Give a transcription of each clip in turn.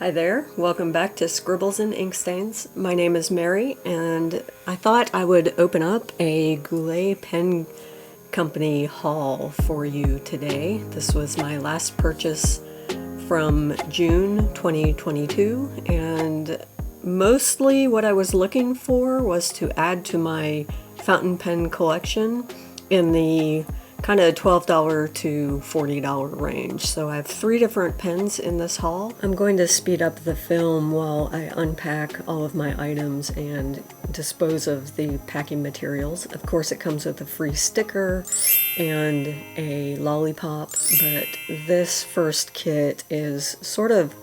Hi there, welcome back to Scribbles and Inkstains. My name is Mary, and I thought I would open up a Goulet Pen Company haul for you today. This was my last purchase from June 2022, and mostly what I was looking for was to add to my fountain pen collection in the kind of $12 to $40 range. So I have 3 different pens in this haul. I'm going to speed up the film while I unpack all of my items and dispose of the packing materials. Of course, it comes with a free sticker and a lollipop, but this first kit is sort of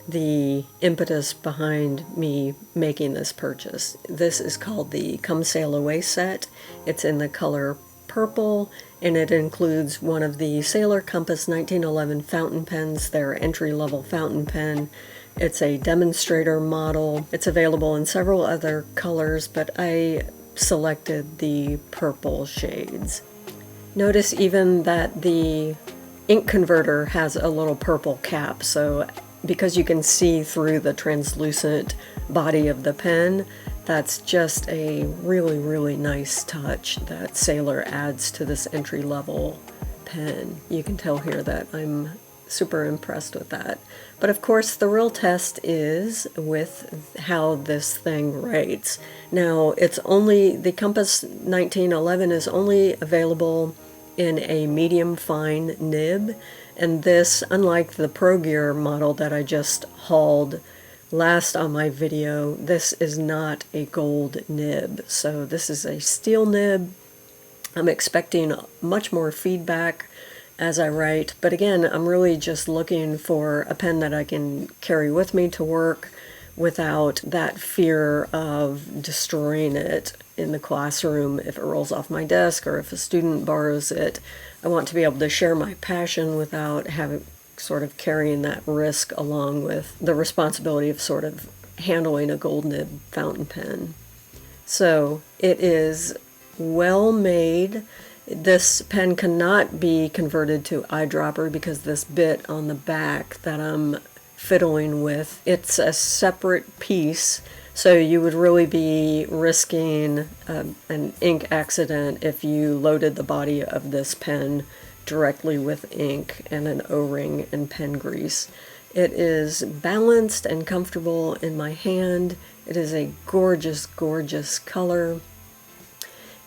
the impetus behind me making this purchase. This is called the Come Sail Away set. It's in the color purple, and it includes one of the Sailor Compass 1911 fountain pens, their entry-level fountain pen. It's a demonstrator model. It's available in several other colors, but I selected the purple shades. Notice even that the ink converter has a little purple cap, so because you can see through the translucent body of the pen, that's just a really nice touch that Sailor adds to this entry-level pen. You can tell here that I'm super impressed with that. But of course, the real test is with how this thing writes. Now, it's only, the Compass 1911 is only available in a medium fine nib, and this, unlike the Pro Gear model that I just hauled last on my video, this is not a gold nib. So this is a steel nib. I'm expecting much more feedback as I write, but again, I'm really just looking for a pen that I can carry with me to work without that fear of destroying it in the classroom if it rolls off my desk or if a student borrows it. I want to be able to share my passion without having sort of carrying that risk along with the responsibility of sort of handling a gold nib fountain pen. So it is well made. This pen cannot be converted to eyedropper because this bit on the back that I'm fiddling with, it's a separate piece, so you would really be risking an ink accident if you loaded the body of this pen directly with ink and an O-ring and pen grease. It is balanced and comfortable in my hand. It is a gorgeous color.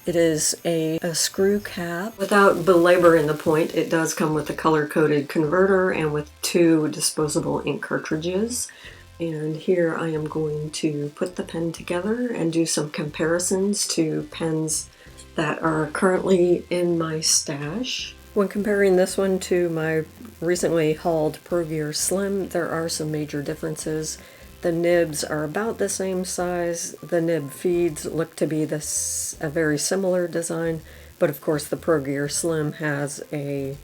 It is a screw cap. Without belaboring the point, it does come with a color-coded converter and with 2 disposable ink cartridges. And here I am going to put the pen together and do some comparisons to pens that are currently in my stash. When comparing this one to my recently hauled Pro Gear Slim, there are some major differences. The nibs are about the same size. The nib feeds look to be a very similar design, but of course the Pro Gear Slim has a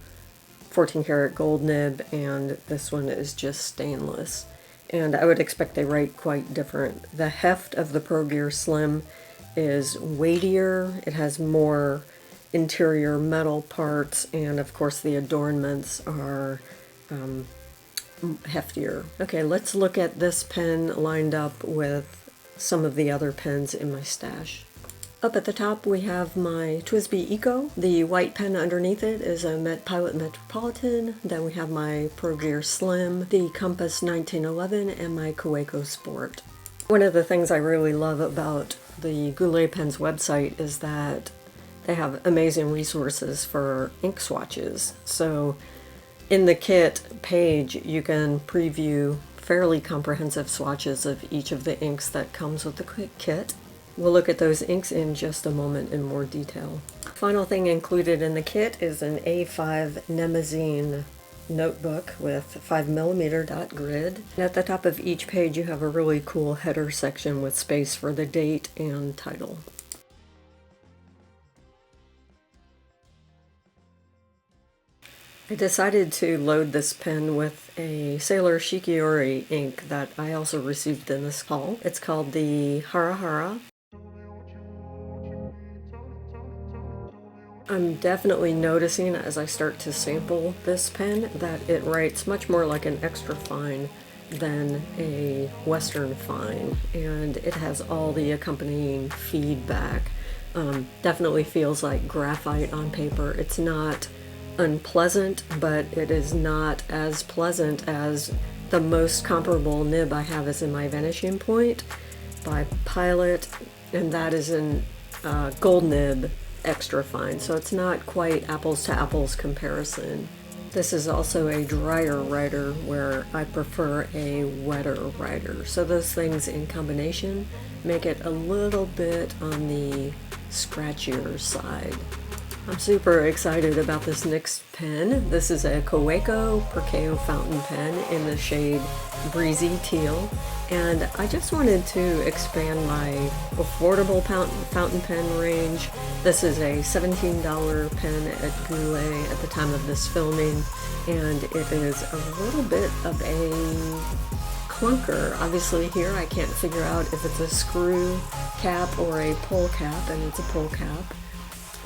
14 karat gold nib and this one is just stainless. And I would expect they write quite different. The heft of the Pro Gear Slim is weightier. It has more interior metal parts, and of course the adornments are heftier. Okay, let's look at this pen lined up with some of the other pens in my stash. Up at the top we have my TWSBI Eco. The white pen underneath it is a Pilot Metropolitan. Then we have my Pro Gear Slim, the Compass 1911, and my Kaweco Sport. One of the things I really love about the Goulet Pen's website is that they have amazing resources for ink swatches. So in the kit page, you can preview fairly comprehensive swatches of each of the inks that comes with the kit. We'll look at those inks in just a moment in more detail. Final thing included in the kit is an A5 Nemazine notebook with 5mm dot grid. And at the top of each page, you have a really cool header section with space for the date and title. I decided to load this pen with a Sailor Shikiori ink that I also received in this haul. It's called the Hara Hara. I'm definitely noticing as I start to sample this pen that it writes much more like an extra fine than a Western fine, and it has all the accompanying feedback. Definitely feels like graphite on paper. It's not unpleasant, but it is not as pleasant as the most comparable nib I have is in my Vanishing Point by Pilot, and that is in gold nib extra fine, so it's not quite apples to apples comparison. This is also a drier writer where I prefer a wetter writer, so those things in combination make it a little bit on the scratchier side. I'm super excited about this next pen. This is a Kaweco Perkeo fountain pen in the shade Breezy Teal, and I just wanted to expand my affordable fountain pen range. This is a $17 pen at Goulet at the time of this filming, and it is a little bit of a clunker. Obviously here I can't figure out if it's a screw cap or a pull cap, and it's a pull cap.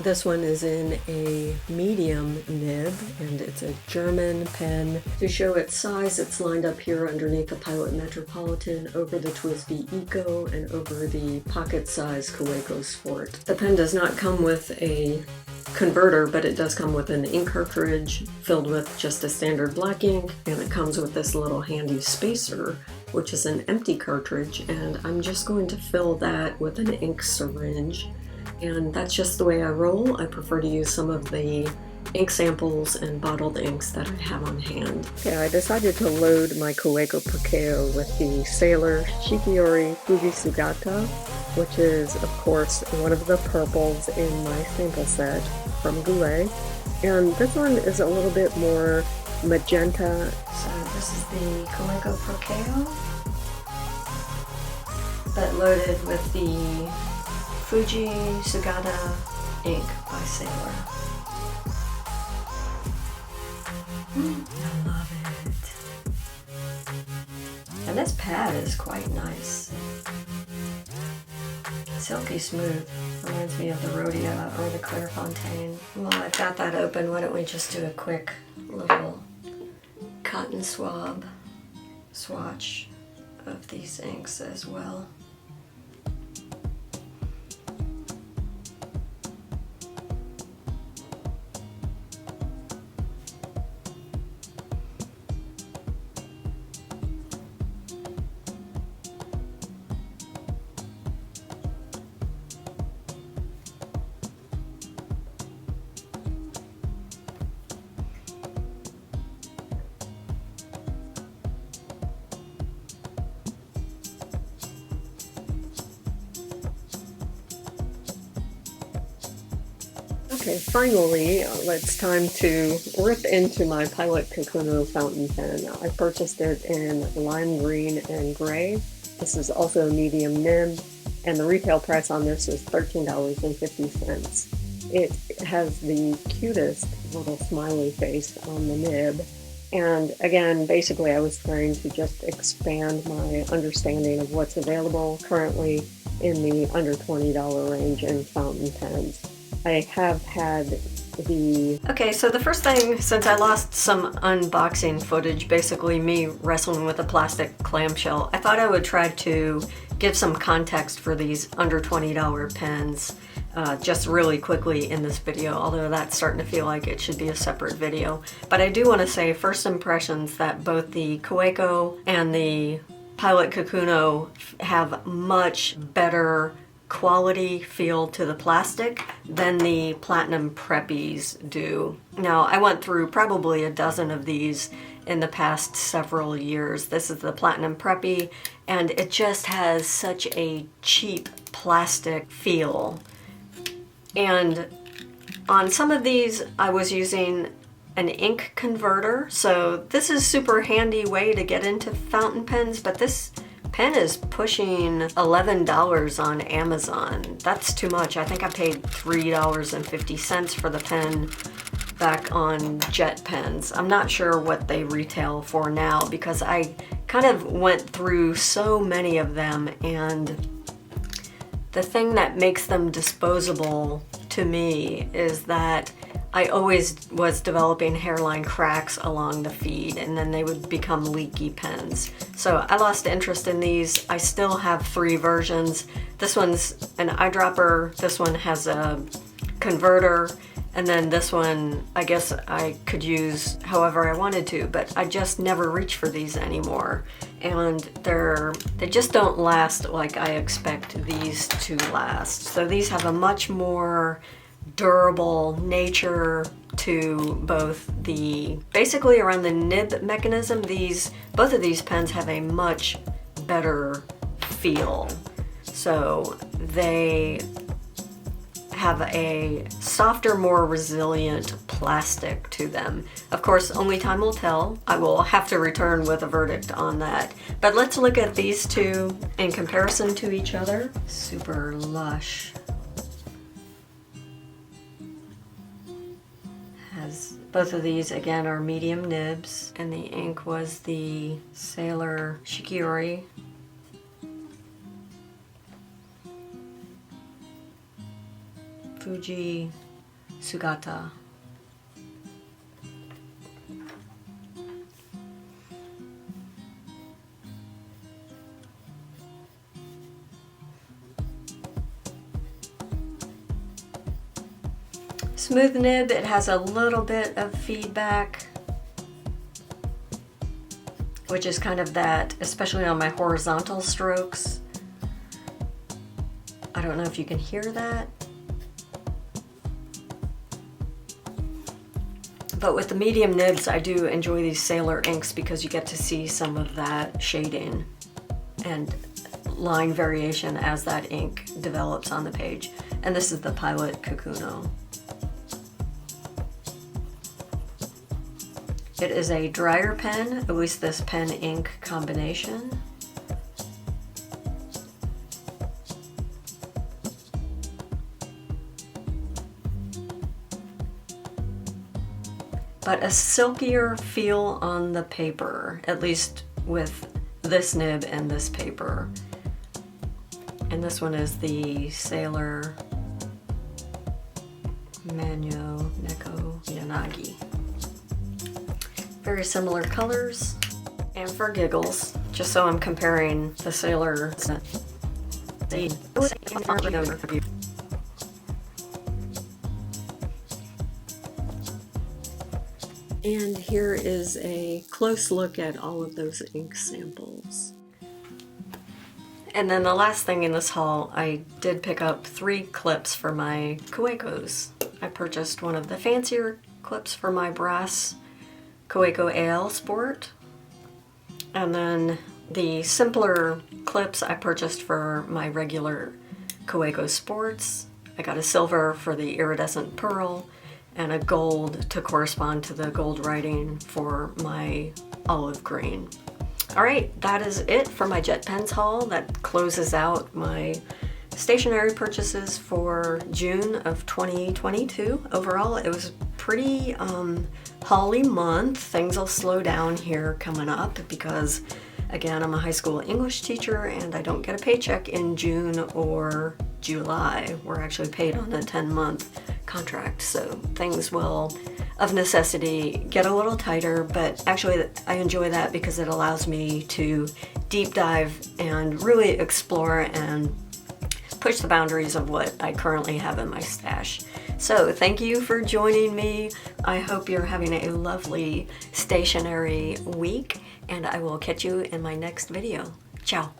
This one is in a medium nib, and it's a German pen. To show its size, it's lined up here underneath the Pilot Metropolitan, over the TWSBI Eco, and over the pocket-size Kaweco Sport. The pen does not come with a converter, but it does come with an ink cartridge filled with just a standard black ink, and it comes with this little handy spacer, which is an empty cartridge, and I'm just going to fill that with an ink syringe. And that's just the way I roll. I prefer to use some of the ink samples and bottled inks that I have on hand. Okay, I decided to load my Kaweco Perkeo with the Sailor Shikiori Fuji-Sugata, which is, of course, one of the purples in my sample set from Goulet. And this one is a little bit more magenta. So this is the Kaweco Perkeo, but loaded with the Fuji-Sugata ink by Sailor. I love it. And this pad is quite nice. Silky smooth. Reminds me of the Rhodia or the Clairefontaine. Well, I've got that open. Why don't we just do a quick little cotton swab swatch of these inks as well. Okay, finally, it's time to rip into my Pilot Kakuno fountain pen. I purchased it in lime green and gray. This is also a medium nib, and the retail price on this is $13.50. It has the cutest little smiley face on the nib. And again, basically I was trying to just expand my understanding of what's available currently in the under $20 range in fountain pens. I have had the... Okay, so the first thing, since I lost some unboxing footage, basically me wrestling with a plastic clamshell, I thought I would try to give some context for these under $20 pens just really quickly in this video, although that's starting to feel like it should be a separate video. But I do want to say first impressions that both the Kaweco and the Pilot Kakuno have much better quality feel to the plastic than the Platinum Preppies do. Now, I went through probably a dozen of these in the past several years. This is the Platinum Preppy, and it just has such a cheap plastic feel. And on some of these, I was using an ink converter, so this is super handy way to get into fountain pens, but this pen is pushing $11 on Amazon. That's too much. I think I paid $3.50 for the pen back on Jet Pens. I'm not sure what they retail for now because I kind of went through so many of them, and the thing that makes them disposable to me is that I always was developing hairline cracks along the feed, and then they would become leaky pens. So I lost interest in these. I still have 3 versions. This one's an eyedropper, this one has a converter, and then this one, I guess I could use however I wanted to, but I just never reach for these anymore. And they just don't last like I expect these to last. So these have a much more durable nature to both basically around the nib mechanism. Both of these pens have a much better feel. So they have a softer, more resilient plastic to them. Of course, only time will tell. I will have to return with a verdict on that. But let's look at these two in comparison to each other. Super lush. Both of these, again, are medium nibs, and the ink was the Sailor Shikiori. Fuji Sugata. Smooth nib, it has a little bit of feedback, which is kind of that, especially on my horizontal strokes. I don't know if you can hear that. But with the medium nibs, I do enjoy these Sailor inks because you get to see some of that shading and line variation as that ink develops on the page. And this is the Pilot Kakuno. It is a drier pen, at least this pen ink combination. But a silkier feel on the paper, at least with this nib and this paper. And this one is the Sailor Manyo Neko Yanagi. Very similar colors. And for giggles, just so I'm comparing the Sailor, and here is a close look at all of those ink samples. And then the last thing in this haul, I did pick up 3 clips for my Kaweikos. I purchased one of the fancier clips for my brass Kaweiko AL Sport, and then the simpler clips I purchased for my regular Kaweiko Sports. I got a silver for the iridescent pearl and a gold to correspond to the gold writing for my olive green. Alright, that is it for my Jet Pens haul. That closes out my stationery purchases for June of 2022. Overall, it was pretty haul-y month. Things will slow down here coming up because, again, I'm a high school English teacher and I don't get a paycheck in June or July. We're actually paid on a 10-month contract, so things will, of necessity, get a little tighter, but actually I enjoy that because it allows me to deep dive and really explore and push the boundaries of what I currently have in my stash. So thank you for joining me. I hope you're having a lovely stationery week, and I will catch you in my next video. Ciao.